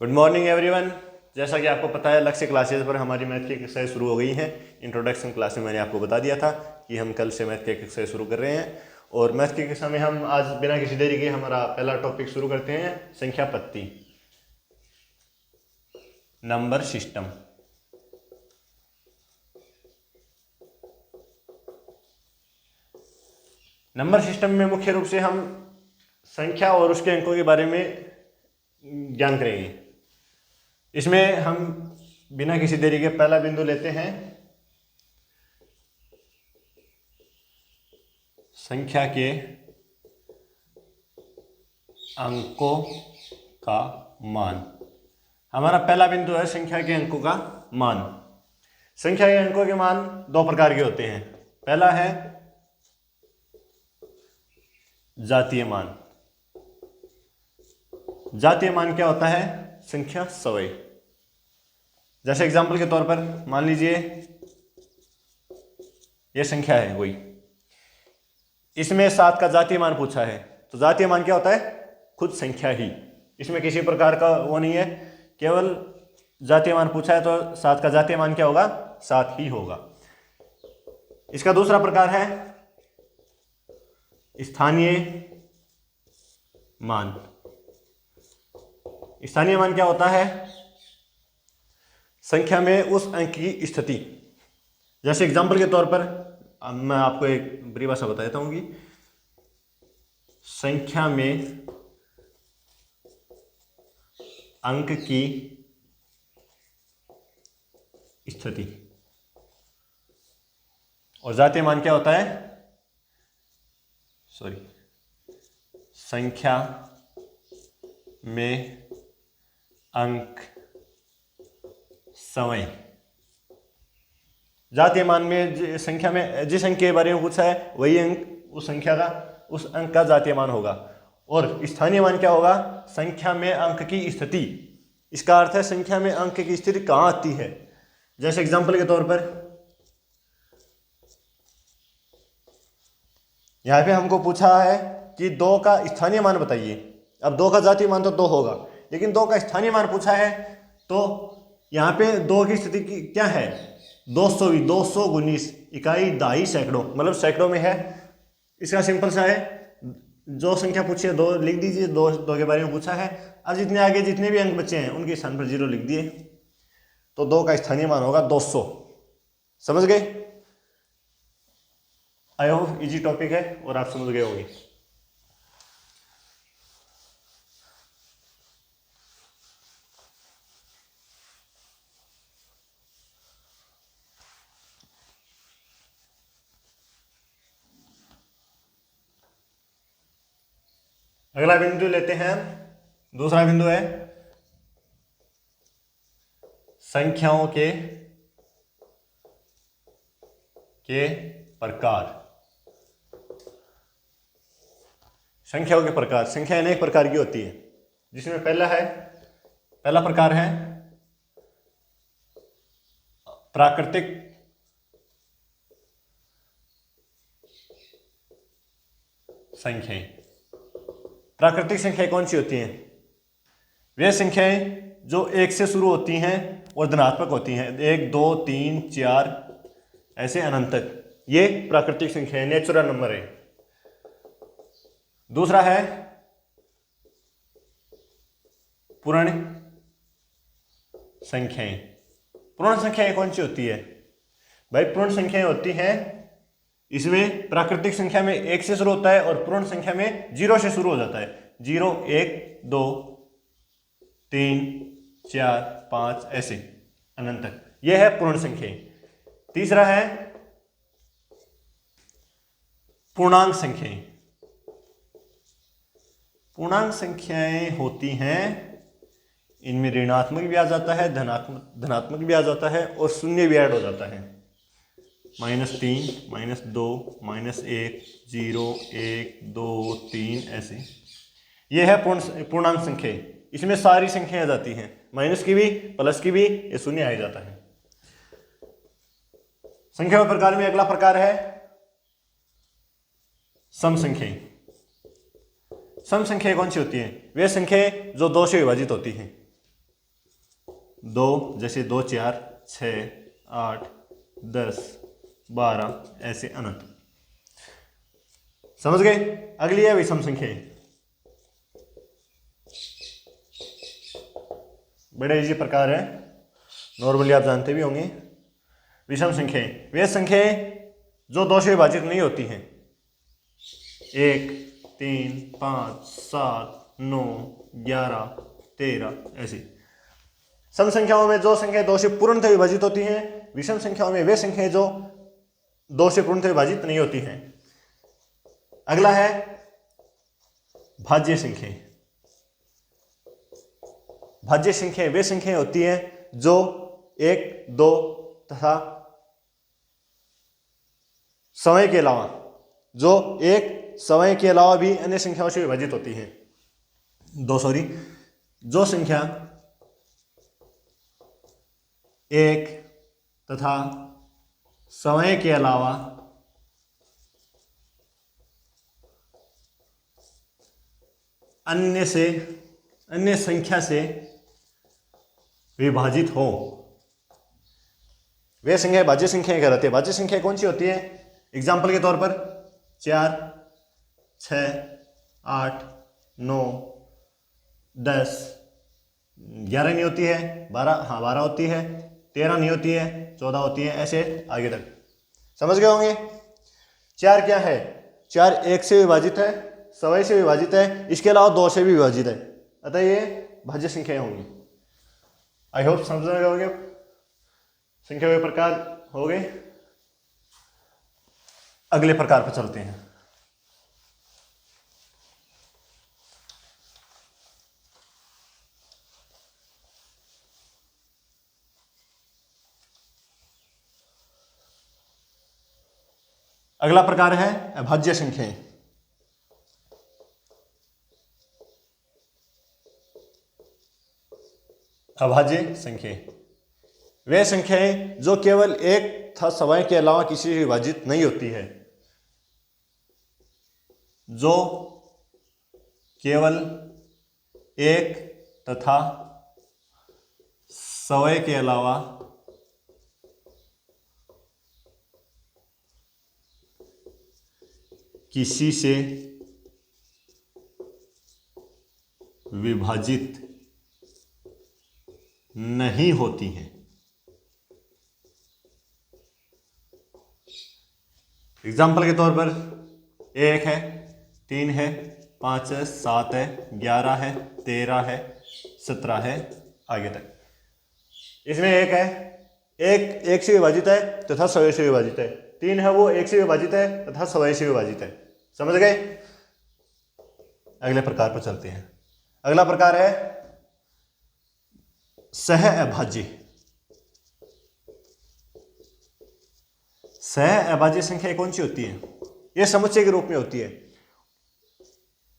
Good morning everyone. जैसा कि आपको पता है लक्ष्य क्लासेस पर हमारी मैथ की एक्सरसाइज शुरू हो गई हैं। इंट्रोडक्शन क्लास में मैंने आपको बता दिया था कि हम कल से मैथ की एक्सरसाइज शुरू कर रहे हैं और मैथ की कक्षा में हम आज बिना किसी देरी के हमारा पहला टॉपिक शुरू करते हैं, संख्या पत्ती, नंबर सिस्टम। नंबर सिस्टम में मुख्य रूप से हम संख्या और उसके अंकों के बारे में ज्ञान करेंगे। इसमें हम बिना किसी देरी के पहला बिंदु लेते हैं संख्या के अंकों का मान। हमारा पहला बिंदु है संख्या के अंकों का मान। संख्या के अंकों के मान दो प्रकार के होते हैं। पहला है जातीय मान। जातीय मान क्या होता है? संख्या सवय। जैसे एग्जांपल के तौर पर मान लीजिए ये संख्या है कोई, इसमें 7 का जातीय मान पूछा है, तो जातीय मान क्या होता है? खुद संख्या ही। इसमें किसी प्रकार का वो नहीं है, केवल जातीय मान पूछा है तो 7 का जातीय मान क्या होगा? 7 ही होगा। इसका दूसरा प्रकार है स्थानीय मान। स्थानीय मान क्या होता है? संख्या में उस अंक की स्थिति। जैसे एग्जांपल के तौर पर मैं आपको एक परिभाषा बता देता हूं कि संख्या में अंक की स्थिति। और जातीय मान क्या होता है? संख्या में अंक समय। जातीय मान में संख्या में जिस अंक के बारे में पूछा है वही अंक उस संख्या का, उस अंक का जातीय मान होगा। और स्थानीय मान क्या होगा? संख्या में अंक की स्थिति। इसका अर्थ है संख्या में अंक की स्थिति कहां आती है। जैसे एग्जांपल के तौर पर यहां पे हमको पूछा है कि 2 का स्थानीय मान बताइए। अब 2 का जातीय मान तो 2 होगा, लेकिन 2 का स्थानीय मान पूछा है तो यहाँ पे 2 की स्थिति क्या है? 220, 200 गुनीस, इकाई दाई सैकड़ों, मतलब सैकड़ों में है। इसका सिंपल सा है, जो संख्या पूछी है 2 लिख दीजिए। 2 के बारे में पूछा है, अब जितने आगे जितने भी अंक बचे हैं उनके स्थान पर 0 लिख दिए, तो 2 का स्थानीय मान होगा 200। समझ गए? आई होप इजी टॉपिक है और आप समझ गए होंगे। अगला बिंदु लेते हैं, दूसरा बिंदु है संख्याओं के प्रकार। संख्याओं के प्रकार। संख्या अनेक प्रकार की होती है, जिसमें पहला प्रकार है प्राकृतिक संख्याएं। प्राकृतिक संख्याएं कौन सी होती हैं? वे संख्याएं जो 1 से शुरू होती हैं और धनात्मक होती हैं। 1, 2, 3, 4 ऐसे अनंत तक, ये प्राकृतिक संख्याएं, नेचुरल नंबर है। दूसरा है पूर्ण संख्याएं। पूर्ण संख्याएं कौन सी होती है? भाई पूर्ण संख्याएं होती हैं, इसमें प्राकृतिक संख्या में 1 से शुरू होता है और पूर्ण संख्या में 0 से शुरू हो जाता है। 0, 1, 2, 3, 4, 5 ऐसे अनंत तक, यह है पूर्ण संख्याएं। तीसरा है पूर्णांक संख्याएं। पूर्णांक संख्याएं होती हैं, इनमें ऋणात्मक भी आ जाता है, धनात्मक भी आ जाता है और शून्य भी ऐड हो जाता है। -3, -2, -1, 0, 1, 2, 3 ऐसे, ये है पूर्णांक संख्याएं। इसमें सारी संख्याएं आ जाती हैं, माइनस की भी, प्लस की भी, ये शून्य आ जाता है। संख्या के प्रकार में अगला प्रकार है सम संख्याएं। सम संख्याएं कौन सी होती हैं? वे संख्याएं जो 2 से विभाजित होती हैं। 2, जैसे 2 4 6 8 10 12 ऐसे अनंत। समझ गए? अगली है विषम संख्याएं। बड़े इजी प्रकार है, नॉर्मली आप जानते भी होंगे। विषम संख्याएं वे संख्याएं जो 2 से विभाजित नहीं होती हैं। 1 3 5 7 9 11 13 ऐसी। सम संख्याओं में जो संख्याएं 2 से पूर्णतः विभाजित होती हैं। विषम संख्याओं में वे संख्याएं जो 2 से पूर्णतः विभाजित नहीं होती हैं। अगला है भाज्य संख्याएं। भाज्य संख्याएं वे संख्याएं होती हैं जो 1 2 तथा समय के अलावा समय के अलावा भी अन्य संख्याओं से विभाजित होती हैं। जो संख्या 1 तथा समय के अलावा अन्य संख्या से विभाजित हो, वे संख्या भाज्य संख्याएं कहलाती है। भाज्य संख्या कौन सी होती है? एग्जाम्पल के तौर पर 4 6 8 9 10 11 नहीं होती है, 12 होती है, 13 नहीं होती है, 14 होती है, ऐसे आगे तक। समझ गए होंगे? 4 क्या है? 4 1 से विभाजित है, सवा से विभाजित है, इसके अलावा 2 से भी विभाजित है, अतः ये भाज्य संख्याएं होंगी। आई होप समझ गए होंगे। संख्या के प्रकार हो गए। अगले प्रकार पर चलते हैं। अगला प्रकार है अभाज्य संख्याएं। अभाज्य संख्याएं वे संख्याएं जो केवल एक तथा सवाई के अलावा किसी से विभाजित नहीं होती है। जो केवल एक तथा सवाई के अलावा किसी से विभाजित नहीं होती हैं। एग्जाम्पल के तौर पर 1 है, 3 है, 5 है, 7 है, 11 है, 13 है, 17 है, आगे तक। इसमें 1 है, एक से विभाजित है तथा सवा से विभाजित है। 3 है, वो 1 से विभाजित है तथा सवा से विभाजित है। समझ गए? अगले प्रकार पर चलते हैं। अगला प्रकार है सह अभाज्य। सह अभाज्य संख्या कौन सी होती है? यह समुच्चय के रूप में होती है।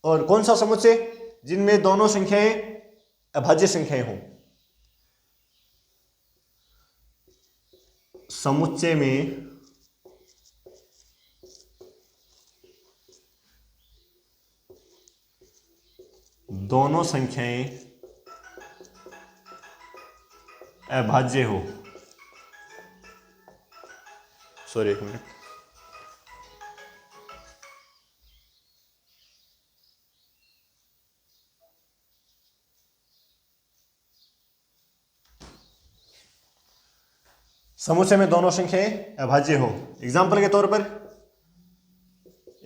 और कौन सा समुच्चय? जिनमें दोनों संख्याएं अभाज्य संख्याएं हों। समुच्चय में दोनों संख्याएं अभाज्य हो। सॉरी, एक मिनट। समुच्चय में दोनों संख्याएं अभाज्य हो। एग्जाम्पल के तौर पर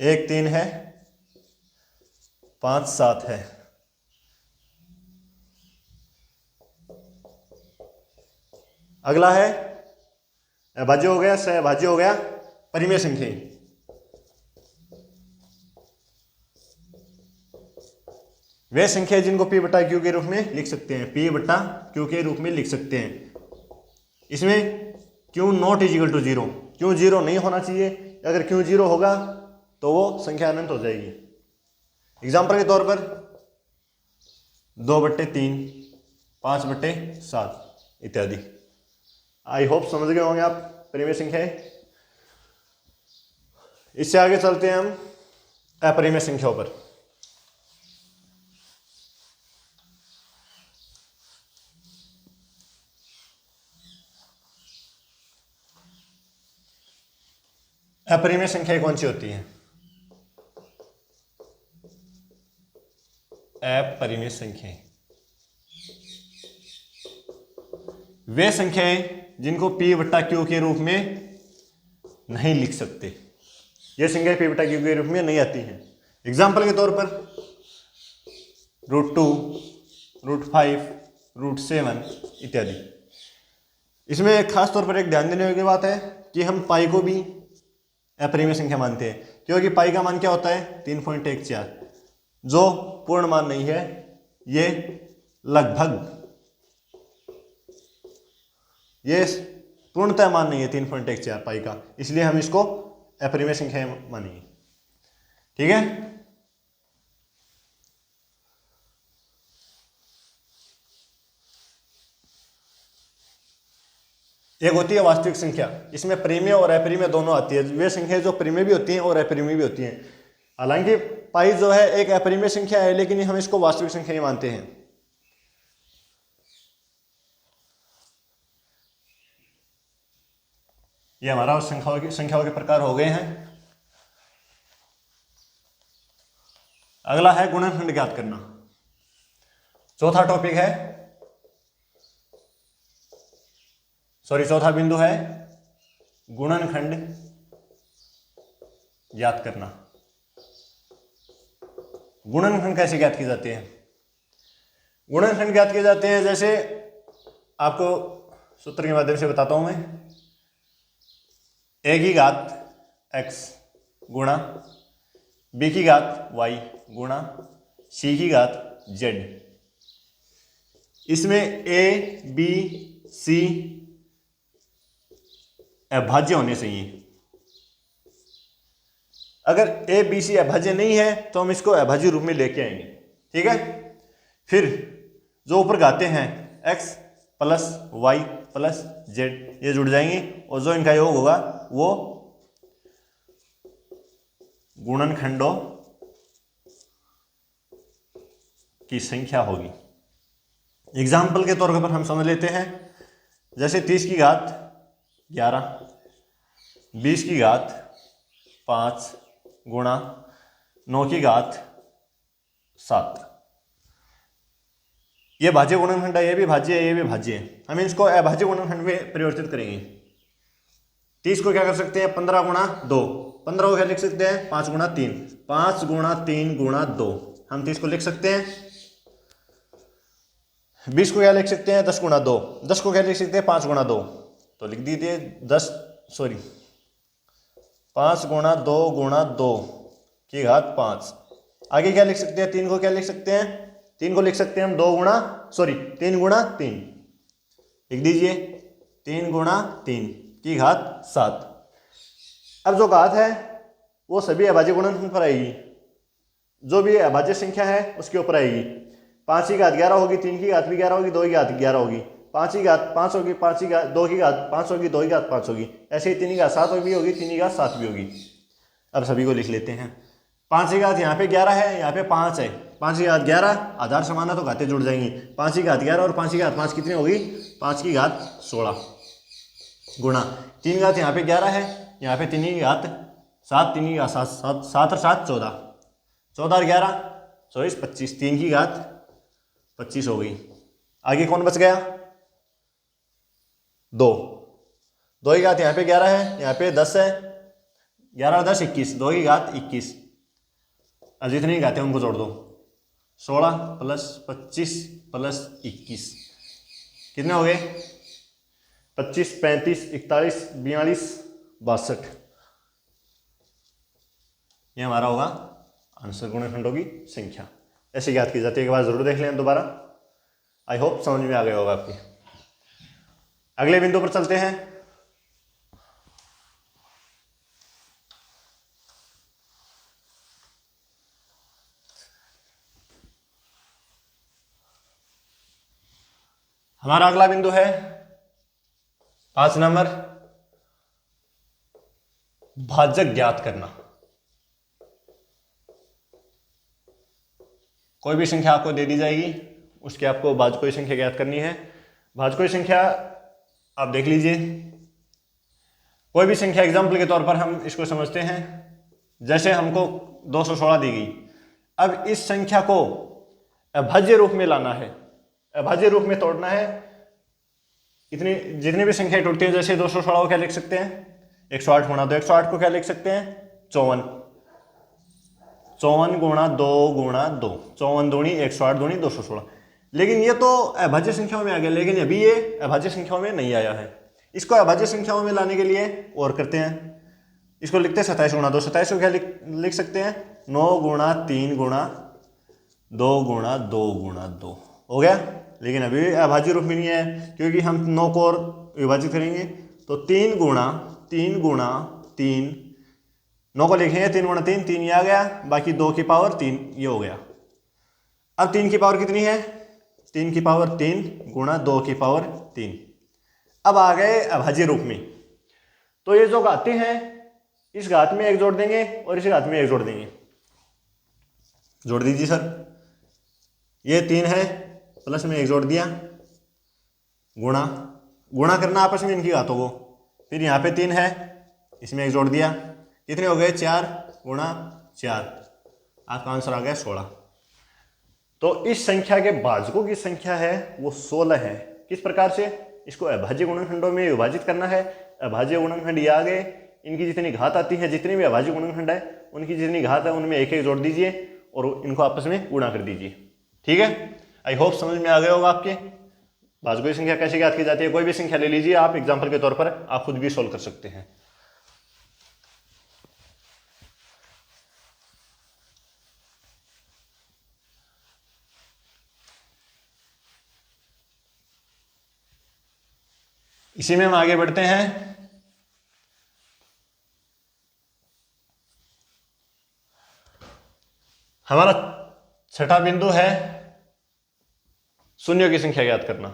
1 3 है, 5 7 है। अगला है अभाज्य हो गया, सहअभाज्य हो गया, परिमेय संख्याएं। वे संख्या जिनको P बटा Q के रूप में लिख सकते हैं, P बटा Q के रूप में लिख सकते हैं। इसमें Q not equal to 0, Q 0 नहीं होना चाहिए। अगर Q 0 होगा तो वो संख्या अनंत हो जाएगी। एग्जाम्पल के तौर पर 2/3, 5/7 इत्यादि। आई होप समझ गए होंगे आप परिमेय संख्याएं। इससे आगे चलते हैं हम अपरिमेय संख्याओं पर। अपरिमेय संख्याएं कौन सी होती हैं? अपरिमेय संख्याएं वे संख्याएं जिनको P बट्टा Q के रूप में नहीं लिख सकते। ये संख्याएं P बट्टा Q के रूप में नहीं आती हैं। एग्जाम्पल के तौर पर √2, √5, √7 इत्यादि। इसमें एक खास तौर पर एक ध्यान देने की बात है कि हम पाई को भी अपरिमेय संख्या मानते हैं, क्योंकि पाई का मान क्या होता है? 3.14, जो पूर्ण मान नहीं है, ये लगभग, ये पूर्णतः मान नहीं है 3.14 पाई का, इसलिए हम इसको अपरिमेय संख्या मानेंगे। ठीक है। एक होती है वास्तविक संख्या, इसमें परिमेय और अपरिमेय दोनों आती है। वे संख्याएं जो परिमेय भी होती हैं और अपरिमेय भी होती हैं। हालांकि पाई जो है एक अपरिमेय संख्या है, लेकिन हम इसको वास्तविक संख्या ही मानते हैं। ये हमारा संख्याओं के प्रकार हो गए हैं। अगला है गुणनखंड ज्ञात करना। चौथा टॉपिक है, चौथा बिंदु है गुणनखंड ज्ञात करना। गुणनखंड कैसे ज्ञात किए जाते हैं? गुणनखंड ज्ञात किए जाते हैं, जैसे आपको सूत्र के माध्यम से बताता हूं मैं। a की घात x गुणा b की घात y गुणा c की घात z। इसमें a b c अभाज्य होने चाहिए। अगर a b c अभाज्य नहीं है तो हम इसको अभाज्य रूप में लेके आएंगे। ठीक है। फिर जो ऊपर घाते हैं x plus y plus z, ये जुड़ जाएंगे और जो इनका योग होगा वो गुणनखंडों की संख्या होगी। एग्जाम्पल के तौर पर हम समझ लेते हैं, जैसे 30 की घात 11, 20 की घात 5 गुणा 9 की घात 7। ये भाज्य गुणनखंड है, ये भी भाज्य है, ये भी भाज्य है। हम इसको अभाज्य गुणनखंड में परिवर्तित करेंगे। 30 को क्या कर सकते हैं? 15 गुणा 2। 15 को क्या लिख सकते हैं? 5 गुणा 3। 5 गुणा 3 गुणा 2। हम 30 को लिख सकते हैं। 20 को क्या लिख सकते हैं? 10 गुणा 2। 10 को क्या लिख सकते हैं? 5 गुणा 2। तो लिख दीजिए 5 गुणा 2 गुणा 2 की घात 5। आगे क्या लिख सकते हैं? 3 को क्या लिख सकते हैं? 3 को लिख सकते हैं हम 3 गुणा 3। लिख दीजिए 3 गुणा 3 की घात 7। अब जो घात है वो सभी अभाज्य गुणनखंड पर आएगी। जो भी अभाज्य संख्या है उसके ऊपर आएगी। 5 की घात 11 होगी, 3 की घात भी 11 होगी, 2 की घात 11 होगी, 5 की घात 5 होगी, 5 की घात 2 की घात 5 होगी, 2 की घात 5 होगी, ऐसे ही 3 की घात 7 भी होगी, 3 की घात 7 भी होगी। अब सभी को लिख लेते हैं। 5 की घात यहाँ पे 11 है, यहाँ पे 5 है। 5 की घात 11, आधार समान है तो घातें जुड़ जाएंगी। 5 की घात 11 और 5 की घात 5 कितनी होगी? 5 की घात 16 गुणा 3 की घात यहाँ पे 11 है, यहाँ पे 3 की घात 7, 3 की घात 7, 7 और 7 14, 14 और 11 24, 25, 3 की घात 25 हो गई। आगे कौन बच गया? 2। 2 की घात यहाँ पे 11 है, यहाँ पे 10 है, 11 और 10 21, 2 की घात 21। अब जितनी घातें उनको जोड़ दो। 16 प्लस 25 प्लस 21 कितने हो गए? 25, 35, 41, 42, 62। ये हमारा होगा आंसर गुणनखंडों की संख्या। ऐसे ज्ञात की जाती है। एक बार जरूर देख लें दोबारा। आई होप समझ में आ गया होगा आपके। अगले बिंदु पर चलते हैं। हमारा अगला बिंदु है 5 नंबर, भाजक ज्ञात करना। कोई भी संख्या आपको दे दी जाएगी, उसकी आपको भाजकोई संख्या ज्ञात करनी है। भाजकोई संख्या आप देख लीजिए, कोई भी संख्या एग्जाम्पल के तौर पर हम इसको समझते हैं, जैसे हमको 216 दी गई। अब इस संख्या को अभाज्य रूप में लाना है, अभाज्य रूप में तोड़ना है। इतनी जितनी भी संख्या टूटती है, जैसे 216 को क्या लिख सकते हैं 108 गुणा 2, 108 को क्या लिख सकते हैं 54, 54 गुणा 2 गुणा 2, 54 दूनी 108 दूनी 216। लेकिन ये तो अभाज्य संख्याओं में आ गया, लेकिन अभी ये अभाज्य संख्याओं में नहीं आया है। इसको अभाज्य संख्याओं में लाने के लिए और करते हैं, इसको लिखते हैं 27 गुणा 2, 27 को क्या लिख सकते हैं 9 गुणा 3 गुणा 2 गुणा 2 गुणा 2 हो गया। लेकिन अभी अभाज्य रूप में नहीं है, क्योंकि हम 9 को और विभाजित करेंगे तो 3 गुणा 3 गुणा 3, 9 को लिखेंगे 3 गुणा 3, 3 ये आ गया, बाकी 2 की पावर 3 ये हो गया। अब 3 की पावर कितनी है 3 की पावर 3 गुणा 2 की पावर 3। अब आ गए अभाज्य रूप में। तो ये जो घाते हैं, इस घात में 1 जोड़ देंगे और इस घात में 1 जोड़ देंगे। जोड़ दीजिए सर, ये 3 है, प्लस में 1 जोड़ दिया, गुणा गुणा करना आपस में इनकी घातों को। फिर यहाँ पे 3 है, इसमें 1 जोड़ दिया, कितने हो गए 4 गुणा 4, आपका आंसर आ गया 16। तो इस संख्या के भाजकों की संख्या है वो 16 है। किस प्रकार से, इसको अभाज्य गुणनखंडों में विभाजित करना है। अभाज्य गुणनखंड ये आ गए, इनकी जितनी घात आती है, जितने भी अभाज्य गुणनखंड है उनकी जितनी घात है उनमें 1 1 जोड़ दीजिए और इनको आपस में गुणा कर दीजिए। ठीक है, आई होप समझ में आ गया होगा आपके भाजकों की संख्या कैसे ज्ञात की जाती है। कोई भी संख्या ले लीजिए आप, एग्जाम्पल के तौर पर आप खुद भी सोल्व कर सकते हैं। इसी में हम आगे बढ़ते हैं। हमारा छठा बिंदु है शून्यों की संख्या ज्ञात करना।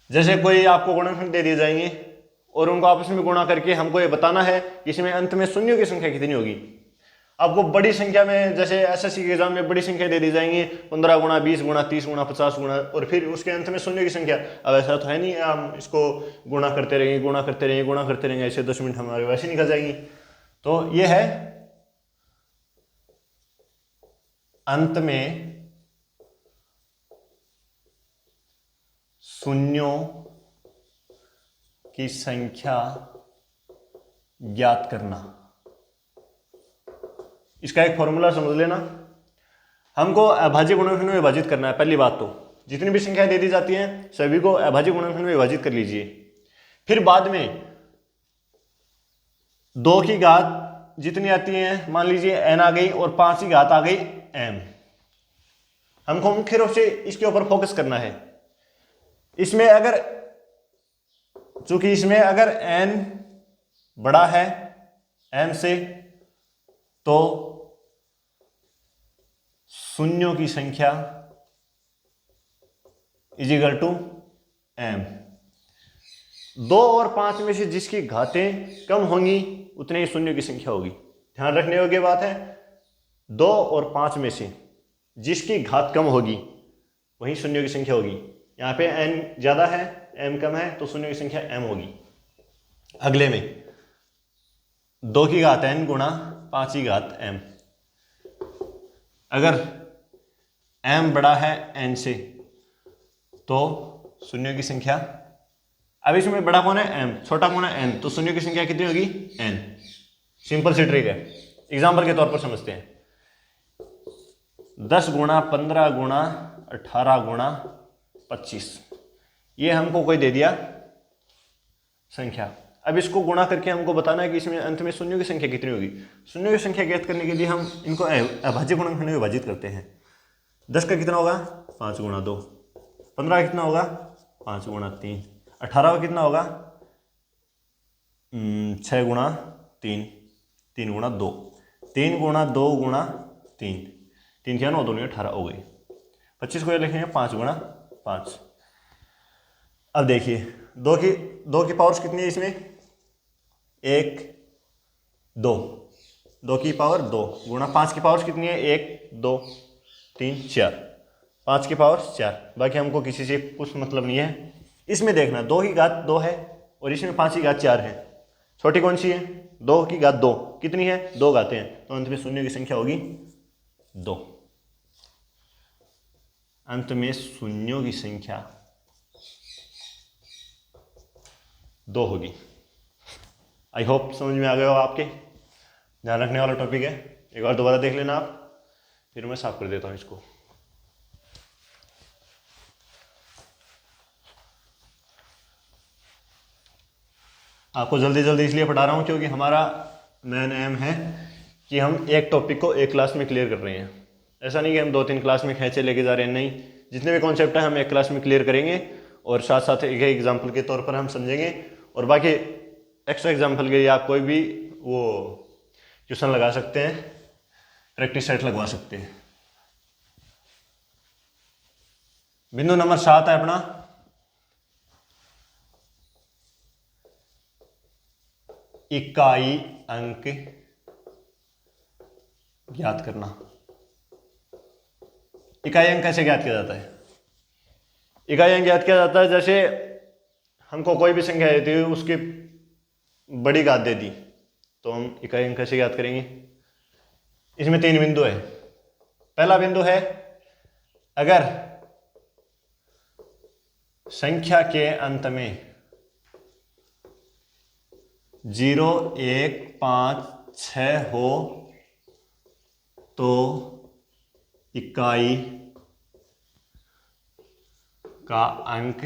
जैसे कोई आपको गुणनखंड दे दिए जाएंगे और उनको आपस में गुणा करके हमको ये बताना है कि इसमें अंत में शून्यों की संख्या कितनी होगी। आपको बड़ी संख्या में, जैसे एसएससी के एग्जाम में बड़ी संख्या दे दी जाएंगी 15 गुणा 20 गुणा 30 गुणा 50 गुणा, और फिर उसके अंत में शून्य की संख्या। अब ऐसा तो है नहीं, हम इसको गुणा करते रहेंगे गुणा करते रहेंगे गुणा करते रहेंगे, ऐसे 10 मिनट हमारे वैसे निकल जाएंगी। तो ये है अंत में शून्यों की संख्या ज्ञात करना। इसका एक फॉर्मूला समझ लेना। हमको अभाज्य गुणनखंड में विभाजित करना है। पहली बात तो जितनी भी संख्याएं दे दी जाती हैं सभी को अभाज्य गुणनखंड में विभाजित कर लीजिए। फिर बाद में 2 की घात जितनी आती है, मान लीजिए n आ गई और 5 की घात आ गई m। हमको मुख्य रूप से इसके ऊपर फोकस करना है। इसमें अगर, चूंकि इसमें अगर n बड़ा है m से, तो शून्यों की संख्या इज इक्वल टू m। 2 और 5 में से जिसकी घातें कम होंगी उतने ही शून्यों की संख्या होगी। ध्यान रखने योग्य बात है, 2 और 5 में से जिसकी घात कम होगी वही शून्यों की संख्या होगी। यहाँ पे n ज्यादा है m कम है, तो शून्यों की संख्या m होगी। अगले में 2 की घात n गुणा 5 की घात m। अगर m बड़ा है n से तो शून्यों की संख्या, अब इसमें बड़ा कौन है m, छोटा कौन है n, तो शून्यों की संख्या कितनी होगी n। सिंपल सी ट्रिक है, एग्जाम्पल के तौर पर समझते हैं। 10 गुणा 15 गुणा 18 गुणा 25, ये हमको कोई दे दिया संख्या। अब इसको गुणा करके हमको बताना है कि इसमें अंत में शून्यों की संख्या कितनी होगी। शून्यों की संख्या ज्ञात करने के लिए हम इनको अभाज्य गुणनखंड में विभाजित करते हैं। 10 का कितना होगा 5 गुणा 2, 15 का कितना होगा 5 गुणा 3, 18 का कितना होगा 6 गुणा 3, 3 गुणा 2, 3 गुणा 2 गुणा 3, 3 क्या 9 2 18 हो गई। 25 को लिखेंगे 5 गुणा 5। अब देखिए 2 की पावर्स कितनी है इसमें, 1 2, 2 की पावर 2 गुणा 5 की पावर्स कितनी है, 1 2 3 4, 5 की पावर 4। बाकी हमको किसी से कुछ मतलब नहीं है। इसमें देखना 2 की घात 2 है और इसमें 5 की घात 4 है। छोटी कौन सी है? 2 की घात 2 कितनी है? 2 घातें हैं, तो अंत में शून्यों की संख्या होगी 2। अंत में शून्यों की संख्या 2 होगी। आई होप समझ में आ गया हो आपके। ध्यान रखने वाला टॉपिक है, एक बार दोबारा देख लेना आप, फिर मैं साफ कर देता हूं इसको। आपको जल्दी जल्दी इसलिए पढ़ा रहा हूं क्योंकि हमारा मेन एम है कि हम एक टॉपिक को एक क्लास में क्लियर कर रहे हैं। ऐसा नहीं कि हम 2-3 क्लास में खींचे लेके जा रहे हैं, नहीं, जितने भी कॉन्सेप्ट है हम एक क्लास में क्लियर करेंगे और साथ साथ एक एग्जाम्पल के तौर पर हम समझेंगे, और बाकी एक्स्ट्रा एग्जाम्पल के लिए आप कोई भी वो क्वेश्चन लगा सकते हैं, प्रैक्टिस सेट लगवा सकते हैं। बिंदु नंबर 7 है अपना इकाई अंक ज्ञात करना। इकाई अंक कैसे ज्ञात किया जाता है? इकाई अंक ज्ञात किया जाता है जैसे हमको कोई भी संख्या देती है, उसकी बड़ी घात दे दी, तो हम इकाई अंक कैसे ज्ञात करेंगे? इसमें 3 बिंदु है। पहला बिंदु है अगर संख्या के अंत में 0, 1, 5, 6 हो तो इकाई का अंक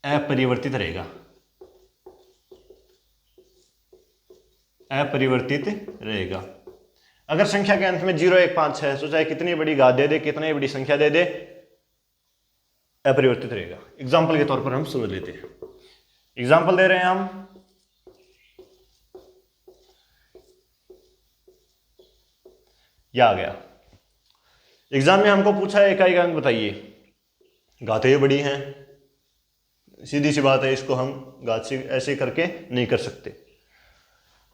अपरिवर्तित रहेगा। अपरिवर्तित रहेगा। अगर संख्या के अंत में 0, 1, 5, 6 तो चाहे कितनी बड़ी घात दे दे, कितनी बड़ी संख्या दे दे, अपरिवर्तित रहेगा। एग्जाम्पल के तौर पर हम समझ लेते हैं। एग्जाम्पल दे रहे हैं हम, यह आ गया। एग्जाम में हमको पूछा है इकाई का अंक बताइए, घातें बड़ी हैं, सीधी सी बात है, इसको हम घात से ऐसे करके नहीं कर सकते।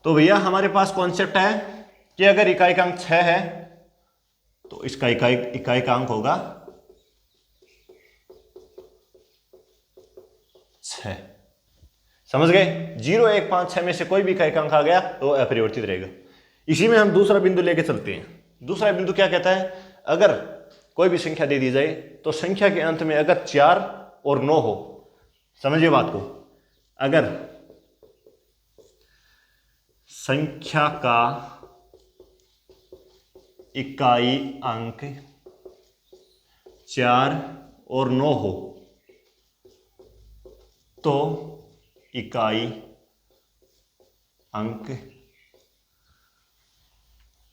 तो भैया हमारे पास कॉन्सेप्ट है कि अगर इकाई का अंक 6 है तो इसका इकाई का अंक होगा 6। समझ गए? 0, 1, 5, 6 में से कोई भी इकाई का अंक आ गया तो अपरिवर्तित रहेगा। इसी में हम दूसरा बिंदु लेके चलते हैं। दूसरा बिंदु क्या कहता है? अगर कोई भी संख्या दे दी जाए तो संख्या के अंत में अगर 4 और 9 हो, समझिए बात को, अगर संख्या का इकाई अंक 4 और 9 हो तो इकाई अंक,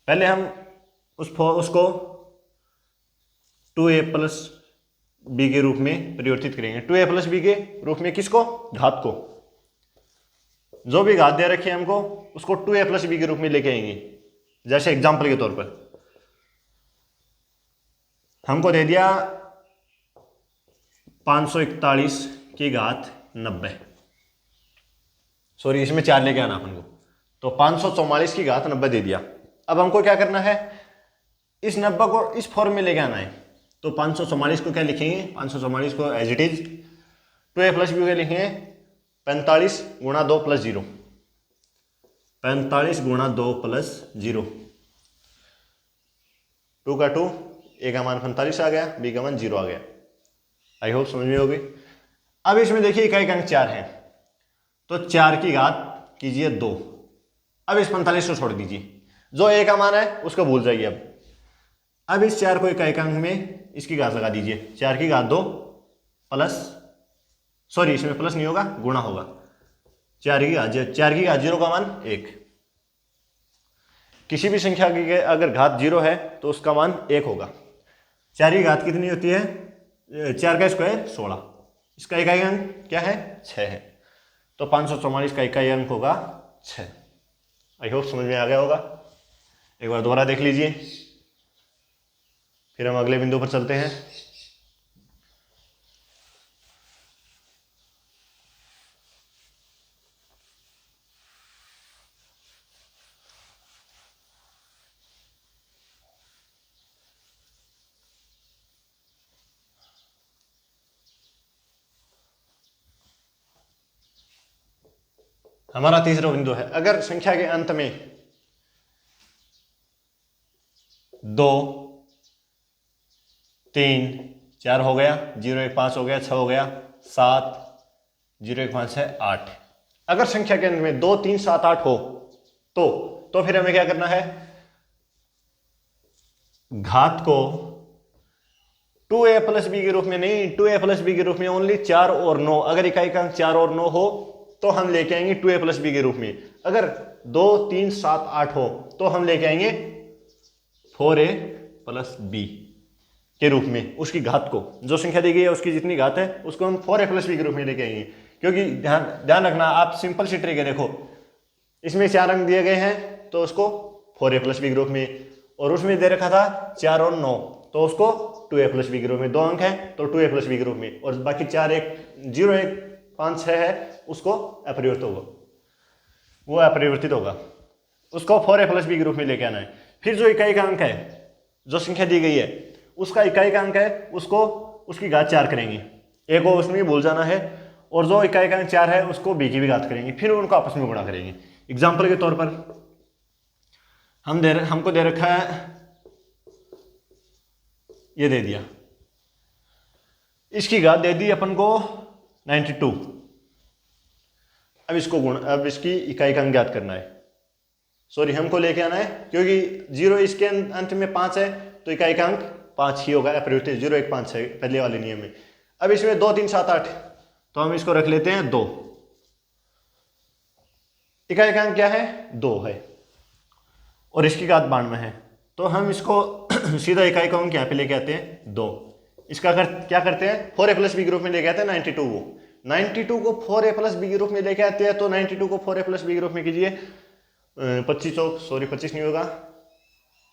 पहले हम उसको 2a प्लस बी के रूप में परिवर्तित करेंगे। 2a प्लस बी के रूप में किसको? घात को। जो भी घात दे रखी है हमको उसको 2a प्लस बी के रूप में लेके आएंगे। जैसे एग्जाम्पल के तौर पर हमको दे दिया 541 की घात 90, सॉरी इसमें 4 लेके आना अपन को, तो 544 की घात 90 दे दिया। अब हमको क्या करना है? इस 90 को इस फॉर्म में लेके आना है। तो 544 को क्या लिखेंगे? 544 को as it is 2a plus B क्या लिखेंगे? 45 गुणा 2 प्लस 0, 45 गुणा 2 प्लस 0, 2 का 2, ए का मान 45 आ गया, बी का मान 0 आ गया। आई होप समझ में होगी। अब इसमें देखिए इकाई का अंक 4 है तो 4 की घात कीजिए 2। अब इस 45 को छोड़ दीजिए, जो ए का मान है उसको भूल जाइए। अब इस 4 को इकाई का अंक में इसकी घात लगा दीजिए, 4 की घात 2 प्लस, सॉरी इसमें प्लस नहीं होगा, गुणा होगा, 4 की घात 0 का मान 1। किसी भी संख्या की अगर घात 0 है तो उसका मान 1 होगा। 4 की घात कितनी होती है? 4 का स्क्वायर 16। इसका इकाई अंक क्या है? 6 है। तो 544 का इकाई अंक होगा 6। आई होप समझ में आ गया होगा। एक बार दोबारा देख लीजिए, फिर हम अगले बिंदु पर चलते हैं। हमारा तीसरा बिंदु है, अगर संख्या के अंत में 2 3 4 हो गया, 0 1 5 हो गया, 6 हो गया, 7 0 1 5 है 8, अगर संख्या के अंत में 2 3 7 8 हो तो फिर हमें क्या करना है, घात को 2a प्लस बी के रूप में नहीं, 2a प्लस बी के रूप में ओनली 4 और 9, अगर इकाई का अंक 4 और 9 हो तो हम लेके आएंगे 2a प्लस बी के रूप में, अगर 2 3 7 8 हो तो हम लेके आएंगे 4a प्लस बी के रूप में, उसकी घात को, जो संख्या दी गई है उसकी जितनी घात है उसको हम 4a प्लस बी के रूप में लेके आएंगे। क्योंकि ध्यान रखना, आप सिंपल सी ट्रिक है, देखो इसमें 4 अंक दिए गए हैं तो उसको 4a प्लस बी के रूप में, और उसमें दे रखा था 4 और 9 तो उसको 2a प्लस बी के रूप में, 2 अंक है तो 2a प्लस बी के रूप में, और बाकी 4 1 0 1 5 6 है उसको अपरिवर्तित होगा, वो अपरिवर्तित होगा, उसको 4a प्लस बी के रूप में लेके आना है। फिर जो इकाई का अंक है, जो संख्या दी गई है उसका इकाई का अंक है, उसको उसकी घात 4 करेंगे, एक को उसमें भूल जाना है, और जो इकाई का अंक 4 है उसको बी की भी घात करेंगे, फिर उनको आपस में गुणा करेंगे। एग्जाम्पल के तौर पर हमको दे रखा है, ये दे दिया, इसकी घात दे दी अपन को 92, अब इसकी इकाई का अंक ज्ञात करना है, सॉरी हमको लेके आना है, क्योंकि 0 इसके अंत में 5 है तो इकाई का अंक 5 ही होगा, अपरिवर्तित 0 1 5 है पहले वाले नियम में। अब इसमें 2 3 7 8 तो हम इसको रख लेते हैं 2, इकाई का अंक क्या है 2 है, और इसकी घात 92 है, तो हम इसको सीधा इकाई का अंक यहाँ पे लेके आते हैं 2, इसका क्या करते हैं 4a प्लस बी के रूप में लेके आते हैं 92 को 4a प्लस बी के रूप में लेके आते हैं, तो 92 को 4a प्लस बी के रूप में कीजिए, 25 चौक, सॉरी 25 नहीं होगा,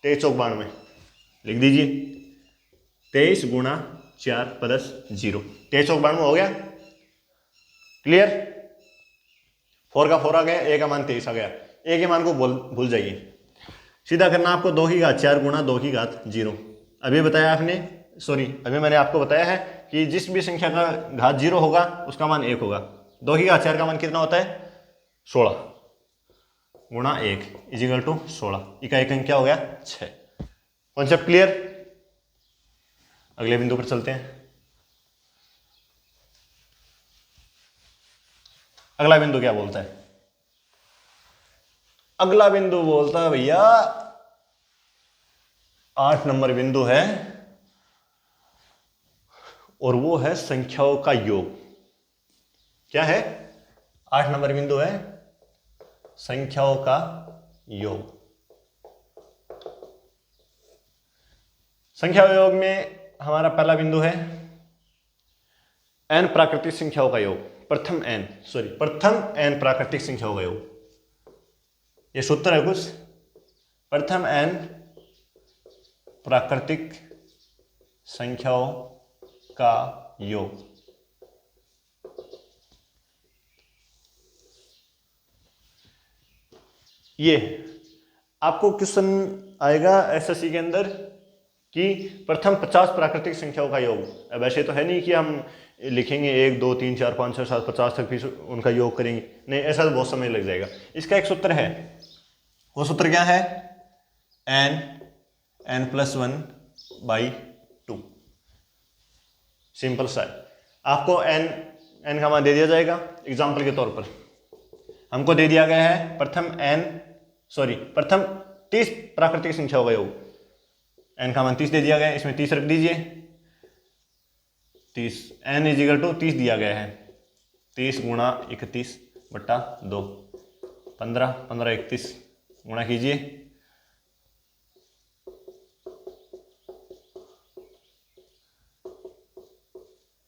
23 चौक 92 लिख दीजिए, 23 गुणा 4 प्लस 0, 23 चौक 92 हो गया, क्लियर। 4 का 4 आ गया, a का मान 23 आ गया, a के मान को भूल जाइए, सीधा करना आपको 2 की घात 4 गुणा 2 की घात 0। अभी बताया आपने, सॉरी अभी मैंने आपको बताया है कि जिस भी संख्या का घात 0 होगा उसका मान 1 होगा, 2 की घात 4 का मान कितना होता है 16 गुणा 1 इजिकल टू 16, इकाई का अंक क्या हो गया 6। Concept clear. अगले बिंदु पर चलते हैं। अगला बिंदु क्या बोलता है, अगला बिंदु बोलता है भैया 8 नंबर बिंदु है, और वो है संख्याओं का योग। क्या है 8 नंबर बिंदु है संख्याओं का योग। संख्या योग में हमारा पहला बिंदु है n प्राकृतिक संख्याओं का योग, प्रथम n प्राकृतिक संख्याओं का योग, ये सूत्र है कुछ, प्रथम n प्राकृतिक संख्याओं का योग। ये आपको क्वेश्चन आएगा एसएससी के अंदर कि प्रथम 50 प्राकृतिक संख्याओं का योग। अब ऐसे तो है नहीं कि हम लिखेंगे 1 2 3 4 5 6 7 50 तक भी उनका योग करेंगे, नहीं, ऐसा तो बहुत समय लग जाएगा। इसका एक सूत्र है, वो सूत्र क्या है n+1/2। सिंपल सा है, आपको n का मान दे दिया जाएगा। एग्जाम्पल के तौर पर हमको दे दिया गया है प्रथम 30 प्राकृतिक संख्याओं का योग, n का मान 30 दे दिया गया है, इसमें 30 रख दीजिए, 30 n इजिकल टू 30 दिया गया है, 30 गुणा 31/2, 15 15 31 गुणा कीजिए,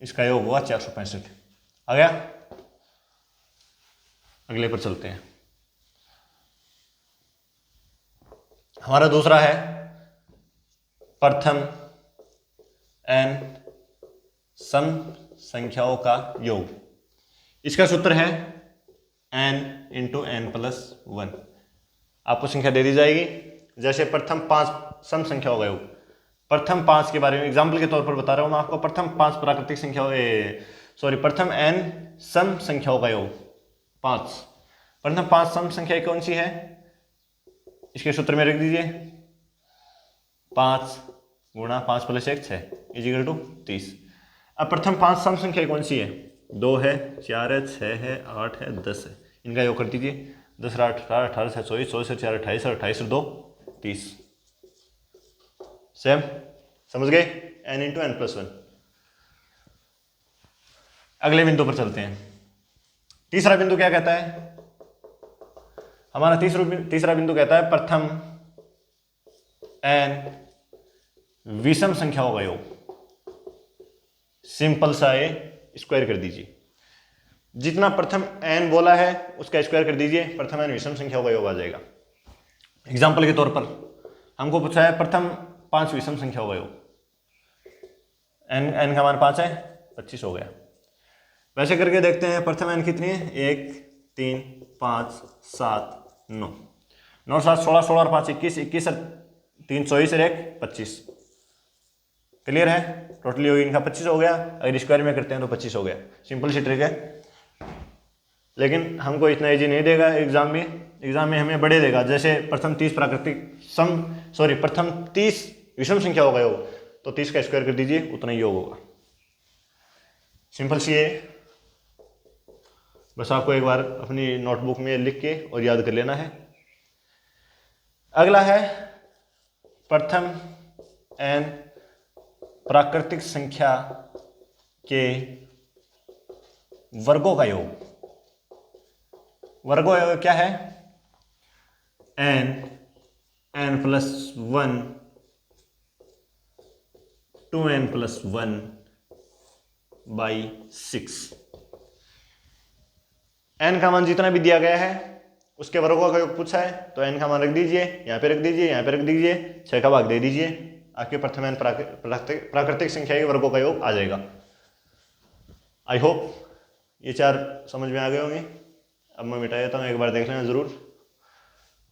इसका योग हुआ 465। आ गया। अगले पर चलते हैं। हमारा दूसरा है प्रथम n सम संख्याओं का योग। इसका सूत्र है n × n+1। आपको संख्या दे दी जाएगी, जैसे प्रथम 5 सम संख्याओं का योग, प्रथम 5 के बारे में एग्जाम्पल के तौर पर बता रहा हूं मैं आपको। प्रथम 5 प्राकृतिक संख्याओं प्रथम n सम संख्याओं का योग 5, प्रथम 5 सम संख्या कौन सी है, इसके सूत्र में रख दीजिए 5 गुणा 5 + 1 6 = 30। अब प्रथम 5 सम संख्या कौन सी है, 2 है, 4 है, 6 है, 8 है, 10 है, इनका योग कर दीजिए। 10 × 8 18, 18 से 24, 24 से 4 28, 28 से 2 30। सेम, समझ गए, n × n+1। अगले बिंदु पर चलते हैं। तीसरा बिंदु क्या कहता है, हमारा तीसरा बिंदु कहता है प्रथम n विषम संख्याओं का योग। सिंपल सा ये स्क्वायर कर दीजिए, जितना प्रथम n बोला है उसका स्क्वायर कर दीजिए, प्रथम n विषम संख्याओं का योग आ जाएगा। एग्जाम्पल के तौर पर हमको पूछा है प्रथम 5 विषम संख्याओं का योग, n का मान 5 है, 25 हो गया। वैसे करके देखते हैं, प्रथम n कितनी है, 1 3 5 7 9, 9 7 16, 16 और 5 21, 21 और 3 24 और 1 25। क्लियर है, टोटली योग इनका 25 हो गया। अगर स्क्वायर में करते हैं तो 25 हो गया। सिंपल सी ट्रिक है, लेकिन हमको इतना इजी नहीं देगा एग्जाम में हमें बड़े देगा। जैसे प्रथम 30 प्रथम 30 विषम संख्या होगा योग, तो 30 का स्क्वायर कर दीजिए, उतना ही योग होगा। सिंपल सी है, बस आपको एक बार अपनी नोटबुक में लिख के और याद कर लेना है। अगला है प्रथम n प्राकृतिक संख्या के वर्गों का योग। वर्गों का योग क्या है, n n+1 2n+1 / 6। n का मान जितना भी दिया गया है उसके वर्गों का योग पूछा है, तो n का मान रख दीजिए, यहाँ पे रख दीजिए, यहाँ पे रख दीजिए, 6 का भाग दे दीजिए, आपके प्रथम n प्राकृतिक संख्या के वर्गों का योग आ जाएगा। आई होप ये 4 समझ में आ गए होंगे। अब मैं मिटा देता हूँ, एक बार देख लेना जरूर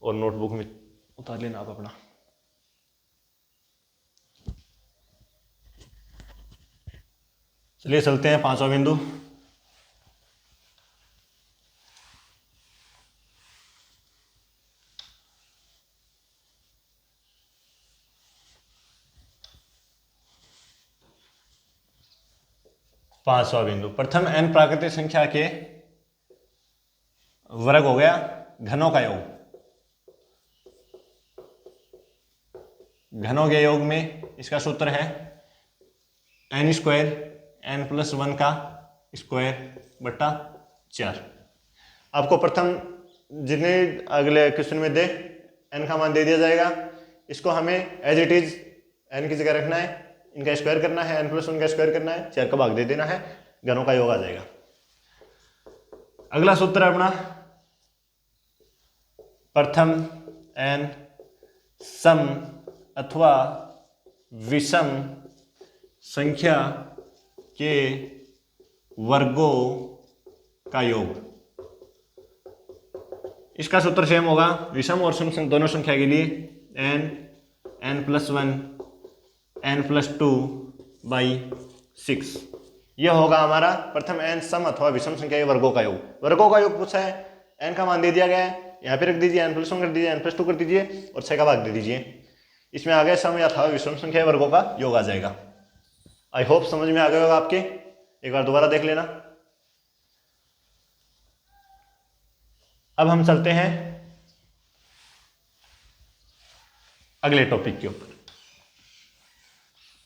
और नोटबुक में उतार लेना आप अपना। चलिए चलते हैं 5वां बिंदु। पांचवा बिंदु, प्रथम n प्राकृतिक संख्या के वर्ग हो गया घनों का योग। घनों के योग में इसका सूत्र है n² n+1 का स्क्वायर बटा 4। आपको प्रथम जितने अगले क्वेश्चन में दे n का मान दे दिया जाएगा, इसको हमें एज इट इज n की जगह रखना है, इनका स्क्वायर करना है, n+1 का स्क्वायर करना है, 4 का भाग दे देना है, घनों का योग आ जाएगा। अगला सूत्र है अपना प्रथम n सम अथवा विषम संख्या के वर्गों का योग। इसका सूत्र सेम होगा विषम और सम दोनों संख्या के लिए, n n+1 n+2 / 6। यह होगा हमारा प्रथम n सम अथवा विषम संख्या के वर्गों का योग। वर्गों का योग पूछा है, n का मान दे दिया गया है, यहाँ पे रख दीजिए, n+1 कर दीजिए, n+2 कर दीजिए और 6 का भाग दे दीजिए। इसमें आ गया सम अथवा विषम संख्या के वर्गों का योग आ जाएगा। आई होप समझ में आ गया होगा आपके, एक बार दोबारा देख लेना। अब हम चलते हैं अगले टॉपिक के ऊपर।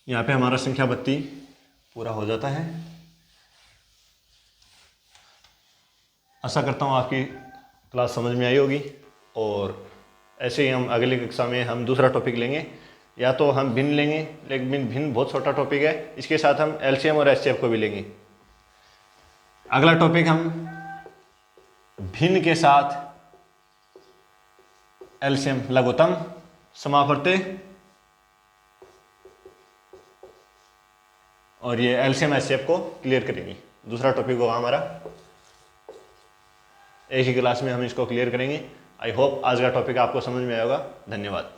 यहाँ पे हमारा संख्या बत्ती पूरा हो जाता है। आशा करता हूँ आपकी क्लास समझ में आई होगी, और ऐसे ही हम अगले कक्षा में हम दूसरा टॉपिक लेंगे, या तो हम भिन्न लेंगे, लेकिन भिन्न बहुत छोटा टॉपिक है, इसके साथ हम एलसीएम और एचसीएफ को भी लेंगे। अगला टॉपिक हम भिन्न के साथ एलसीएम लघुत्तम समापवर्ती और ये एलसीएम एचसीएफ को क्लियर करेंगे। दूसरा टॉपिक होगा हमारा, एक ही क्लास में हम इसको क्लियर करेंगे। आई होप आज का टॉपिक आपको समझ में आएगा। धन्यवाद।